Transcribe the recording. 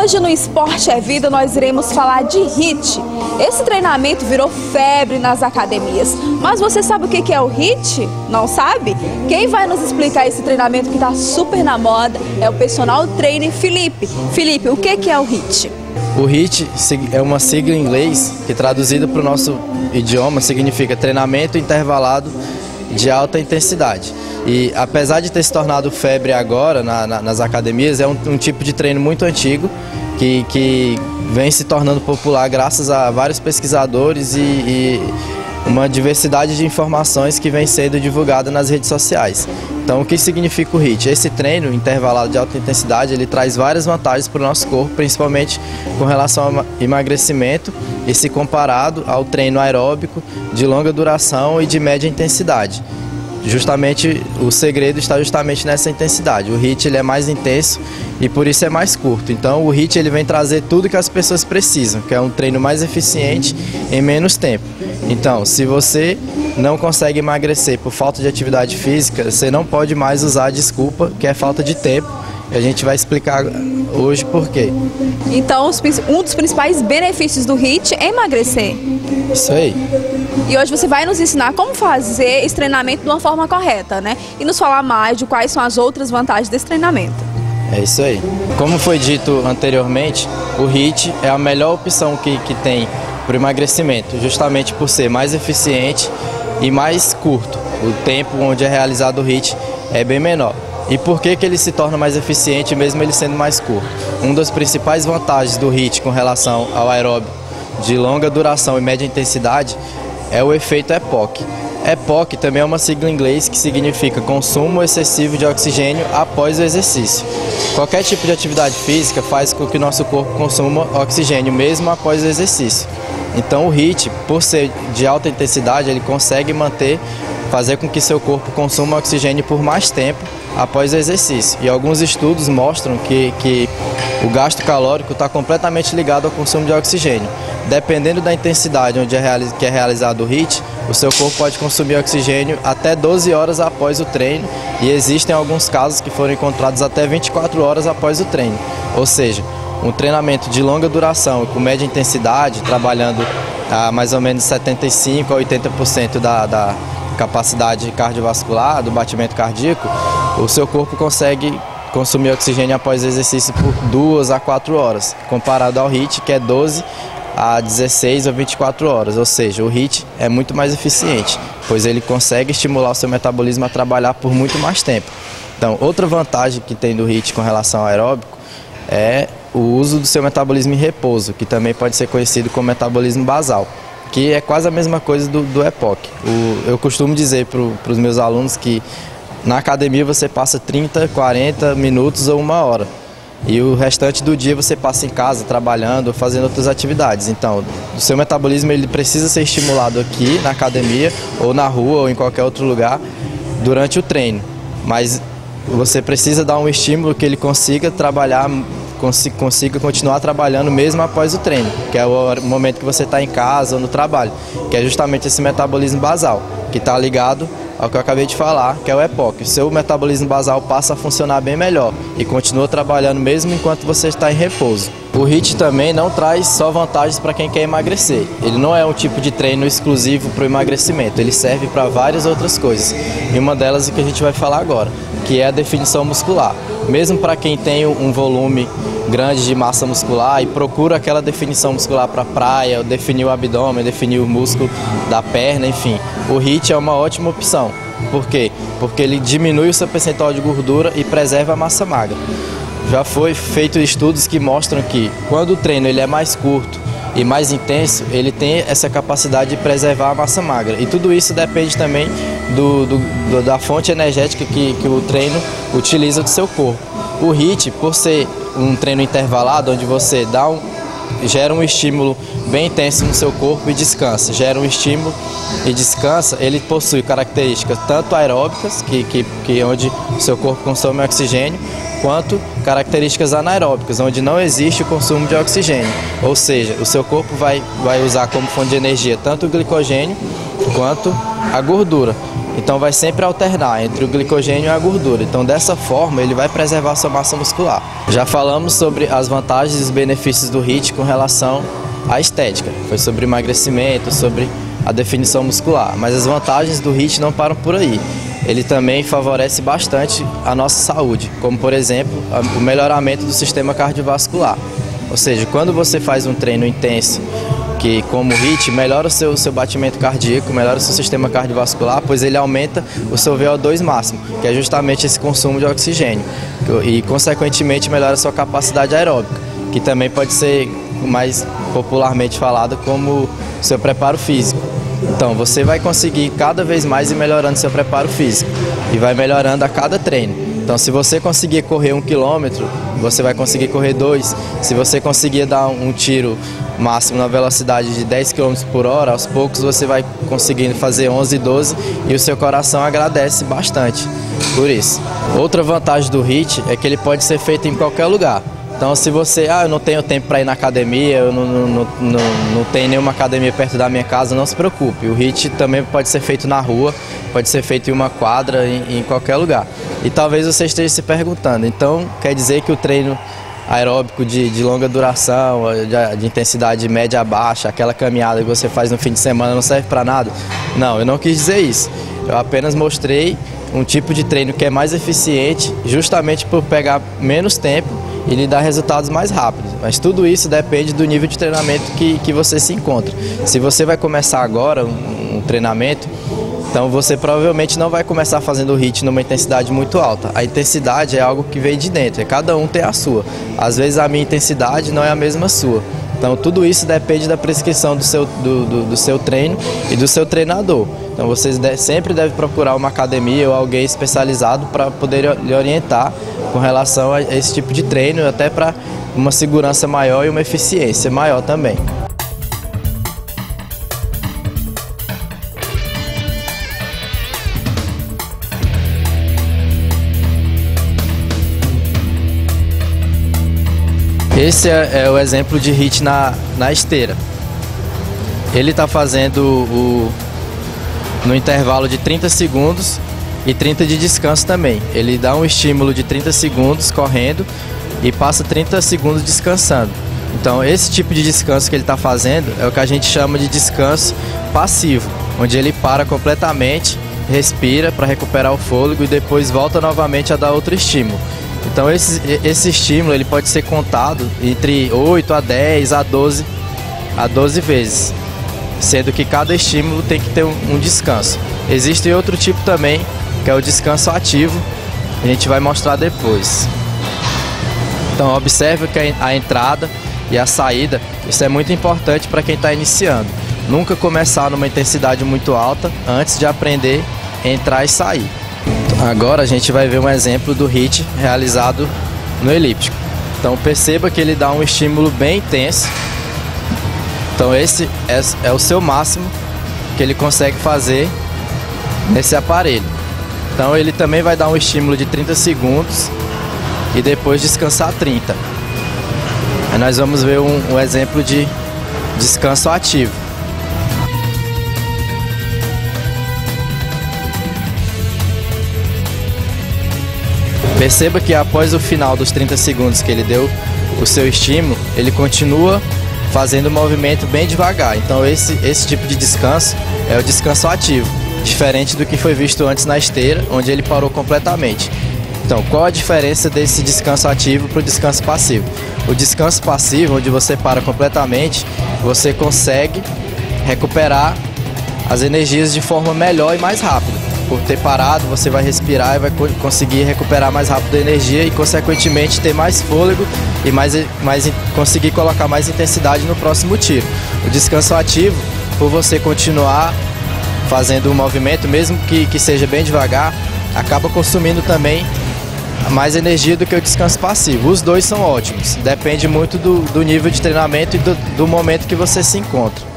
Hoje no Esporte é Vida nós iremos falar de HIIT. Esse treinamento virou febre nas academias. Mas você sabe o que é o HIIT? Não sabe? Quem vai nos explicar esse treinamento que está super na moda é o personal trainer Felipe. Felipe, o que é o HIIT? O HIIT é uma sigla em inglês que traduzida para o nosso idioma significa treinamento intervalado de alta intensidade. E apesar de ter se tornado febre agora nas academias, é um tipo de treino muito antigo que vem se tornando popular graças a vários pesquisadores e uma diversidade de informações que vem sendo divulgada nas redes sociais. Então, o que significa o HIIT? Esse treino intervalado de alta intensidade, ele traz várias vantagens para o nosso corpo, principalmente com relação ao emagrecimento e se comparado ao treino aeróbico de longa duração e de média intensidade. Justamente o segredo está justamente nessa intensidade. O HIIT ele é mais intenso e por isso é mais curto. Então o HIIT ele vem trazer tudo que as pessoas precisam, que é um treino mais eficiente em menos tempo. Então, se você não consegue emagrecer por falta de atividade física, você não pode mais usar a desculpa que é falta de tempo. E a gente vai explicar hoje por quê. Então, um dos principais benefícios do HIIT é emagrecer. Isso aí. E hoje você vai nos ensinar como fazer esse treinamento de uma forma correta, né? E nos falar mais de quais são as outras vantagens desse treinamento. É isso aí. Como foi dito anteriormente, o HIIT é a melhor opção que tem para o emagrecimento, justamente por ser mais eficiente e mais curto. O tempo onde é realizado o HIIT é bem menor. E por que ele se torna mais eficiente mesmo ele sendo mais curto? Uma das principais vantagens do HIIT com relação ao aeróbico de longa duração e média intensidade é o efeito EPOC. EPOC também é uma sigla em inglês que significa consumo excessivo de oxigênio após o exercício. Qualquer tipo de atividade física faz com que o nosso corpo consuma oxigênio mesmo após o exercício. Então o HIIT, por ser de alta intensidade, ele consegue fazer com que seu corpo consuma oxigênio por mais tempo após o exercício. E alguns estudos mostram que o gasto calórico está completamente ligado ao consumo de oxigênio. Dependendo da intensidade onde é realizado o HIIT, o seu corpo pode consumir oxigênio até 12 horas após o treino e existem alguns casos que foram encontrados até 24 horas após o treino. Ou seja, um treinamento de longa duração e com média intensidade, trabalhando a mais ou menos 75% a 80% da capacidade cardiovascular, do batimento cardíaco, o seu corpo consegue consumir oxigênio após o exercício por 2 a 4 horas, comparado ao HIIT, que é 12 a 16 ou 24 horas, ou seja, o HIIT é muito mais eficiente, pois ele consegue estimular o seu metabolismo a trabalhar por muito mais tempo. Então, outra vantagem que tem do HIIT com relação ao aeróbico é o uso do seu metabolismo em repouso, que também pode ser conhecido como metabolismo basal, que é quase a mesma coisa do EPOC. Eu costumo dizer para os meus alunos que na academia você passa 30, 40 minutos ou 1 hora. E o restante do dia você passa em casa, trabalhando, fazendo outras atividades. Então, o seu metabolismo ele precisa ser estimulado aqui na academia, ou na rua, ou em qualquer outro lugar, durante o treino. Mas você precisa dar um estímulo que ele consiga trabalhar, consiga continuar trabalhando mesmo após o treino, que é o momento que você está em casa ou no trabalho, que é justamente esse metabolismo basal, que está ligado ao que eu acabei de falar, que é o EPOC. O seu metabolismo basal passa a funcionar bem melhor e continua trabalhando mesmo enquanto você está em repouso. O HIIT também não traz só vantagens para quem quer emagrecer. Ele não é um tipo de treino exclusivo para o emagrecimento, ele serve para várias outras coisas. E uma delas é que a gente vai falar agora, que é a definição muscular. Mesmo para quem tem um volume grande de massa muscular e procura aquela definição muscular para a praia, definir o abdômen, definir o músculo da perna, enfim, o HIIT é uma ótima opção. Por quê? Porque ele diminui o seu percentual de gordura e preserva a massa magra. Já foi feito estudos que mostram que quando o treino ele é mais curto e mais intenso, ele tem essa capacidade de preservar a massa magra. E tudo isso depende também da fonte energética que o treino utiliza do seu corpo. O HIIT, por ser um treino intervalado, onde você gera um estímulo bem intenso no seu corpo e descansa, gera um estímulo e descansa, ele possui características tanto aeróbicas, onde o seu corpo consome oxigênio, quanto características anaeróbicas, onde não existe o consumo de oxigênio. Ou seja, o seu corpo vai usar como fonte de energia tanto o glicogênio quanto a gordura. Então vai sempre alternar entre o glicogênio e a gordura. Então dessa forma ele vai preservar a sua massa muscular. Já falamos sobre as vantagens e os benefícios do HIIT com relação à estética. Foi sobre emagrecimento, sobre a definição muscular. Mas as vantagens do HIIT não param por aí. Ele também favorece bastante a nossa saúde, como por exemplo o melhoramento do sistema cardiovascular. Ou seja, quando você faz um treino intenso, que como o HIIT, melhora o seu batimento cardíaco, melhora o seu sistema cardiovascular, pois ele aumenta o seu VO2 máximo, que é justamente esse consumo de oxigênio, e consequentemente melhora a sua capacidade aeróbica, que também pode ser mais popularmente falado como seu preparo físico. Então você vai conseguir cada vez mais ir melhorando seu preparo físico e vai melhorando a cada treino. Então se você conseguir correr 1 quilômetro, você vai conseguir correr 2. Se você conseguir dar um tiro máximo na velocidade de 10 km por hora, aos poucos você vai conseguindo fazer 11, 12 e o seu coração agradece bastante por isso. Outra vantagem do HIIT é que ele pode ser feito em qualquer lugar. Então se você, eu não tenho tempo para ir na academia, eu não tenho nenhuma academia perto da minha casa, não se preocupe. O HIIT também pode ser feito na rua, pode ser feito em uma quadra, em qualquer lugar. E talvez você esteja se perguntando, então quer dizer que o treino aeróbico de longa duração, de intensidade média a baixa, aquela caminhada que você faz no fim de semana não serve para nada? Não, eu não quis dizer isso. Eu apenas mostrei um tipo de treino que é mais eficiente, justamente por pegar menos tempo e lhe dar resultados mais rápidos. Mas tudo isso depende do nível de treinamento que você se encontra. Se você vai começar agora um treinamento, então você provavelmente não vai começar fazendo o HIIT numa intensidade muito alta. A intensidade é algo que vem de dentro, cada um tem a sua. Às vezes a minha intensidade não é a mesma sua. Então tudo isso depende da prescrição do seu treino e do seu treinador. Então vocês sempre devem procurar uma academia ou alguém especializado para poder lhe orientar com relação a esse tipo de treino, até para uma segurança maior e uma eficiência maior também. Esse é o exemplo de HIIT na esteira. Ele está fazendo no intervalo de 30 segundos e 30 de descanso também. Ele dá um estímulo de 30 segundos correndo e passa 30 segundos descansando. Então esse tipo de descanso que ele está fazendo é o que a gente chama de descanso passivo, onde ele para completamente, respira para recuperar o fôlego e depois volta novamente a dar outro estímulo. Então esse estímulo ele pode ser contado entre 8 a 10 a 12 vezes, sendo que cada estímulo tem que ter um descanso. Existe outro tipo também, que é o descanso ativo, a gente vai mostrar depois. Então observe que a entrada e a saída, isso é muito importante para quem está iniciando. Nunca começar numa intensidade muito alta antes de aprender a entrar e sair. Agora a gente vai ver um exemplo do HIIT realizado no elíptico. Então perceba que ele dá um estímulo bem intenso. Então esse é o seu máximo que ele consegue fazer nesse aparelho. Então ele também vai dar um estímulo de 30 segundos e depois descansar 30. Aí nós vamos ver um exemplo de descanso ativo. Perceba que após o final dos 30 segundos que ele deu o seu estímulo, ele continua fazendo o movimento bem devagar. Então esse tipo de descanso é o descanso ativo, diferente do que foi visto antes na esteira, onde ele parou completamente. Então qual a diferença desse descanso ativo para o descanso passivo? O descanso passivo, onde você para completamente, você consegue recuperar as energias de forma melhor e mais rápida. Por ter parado, você vai respirar e vai conseguir recuperar mais rápido a energia e, consequentemente, ter mais fôlego e conseguir colocar mais intensidade no próximo tiro. O descanso ativo, por você continuar fazendo o movimento, mesmo que seja bem devagar, acaba consumindo também mais energia do que o descanso passivo. Os dois são ótimos, depende muito do nível de treinamento e do momento que você se encontra.